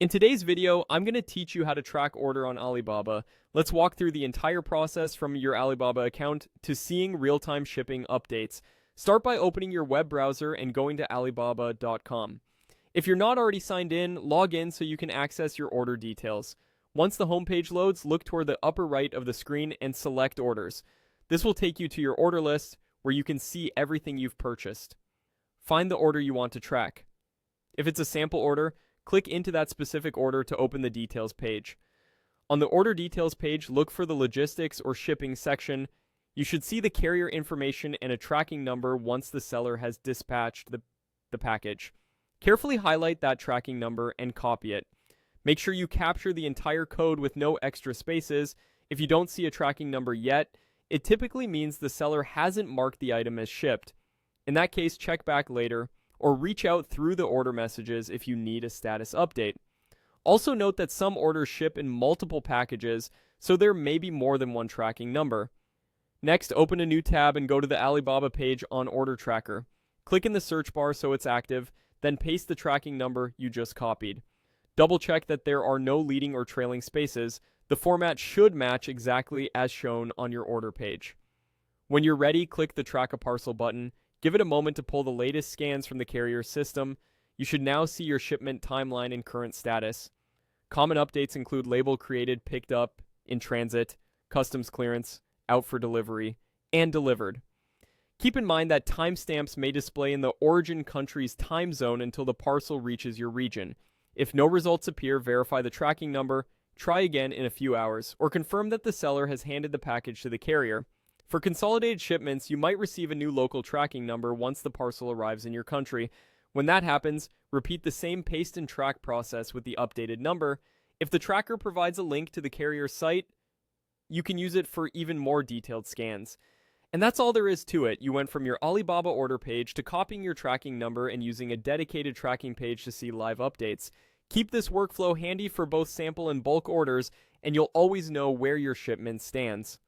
In today's video, I'm going to teach you how to track order on Alibaba. Let's walk through the entire process from your Alibaba account to seeing real-time shipping updates. Start by opening your web browser and going to alibaba.com. If you're not already signed in, log in so you can access your order details. Once the homepage loads, look toward the upper right of the screen and select orders. This will take you to your order list where you can see everything you've purchased. Find the order you want to track. If it's a sample order, click into that specific order to open the details page. On the order details page, look for the logistics or shipping section. You should see the carrier information and a tracking number once the seller has dispatched the package. Carefully highlight that tracking number and copy it. Make sure you capture the entire code with no extra spaces. If you don't see a tracking number yet, it typically means the seller hasn't marked the item as shipped. In that case, check back later, or reach out through the order messages if you need a status update. Also note that some orders ship in multiple packages, so there may be more than one tracking number. Next, open a new tab and go to the Alibaba page on Order Tracker. Click in the search bar so it's active, then paste the tracking number you just copied. Double check that there are no leading or trailing spaces. The format should match exactly as shown on your order page. When you're ready, click the Track a Parcel button. Give it a moment to pull the latest scans from the carrier's system. You should now see your shipment timeline and current status. Common updates include label created, picked up, in transit, customs clearance, out for delivery, and delivered. Keep in mind that timestamps may display in the origin country's time zone until the parcel reaches your region. If no results appear, verify the tracking number, try again in a few hours, or confirm that the seller has handed the package to the carrier. For consolidated shipments, you might receive a new local tracking number once the parcel arrives in your country. When that happens, repeat the same paste and track process with the updated number. If the tracker provides a link to the carrier's site, you can use it for even more detailed scans. And that's all there is to it. You went from your Alibaba order page to copying your tracking number and using a dedicated tracking page to see live updates. Keep this workflow handy for both sample and bulk orders, and you'll always know where your shipment stands.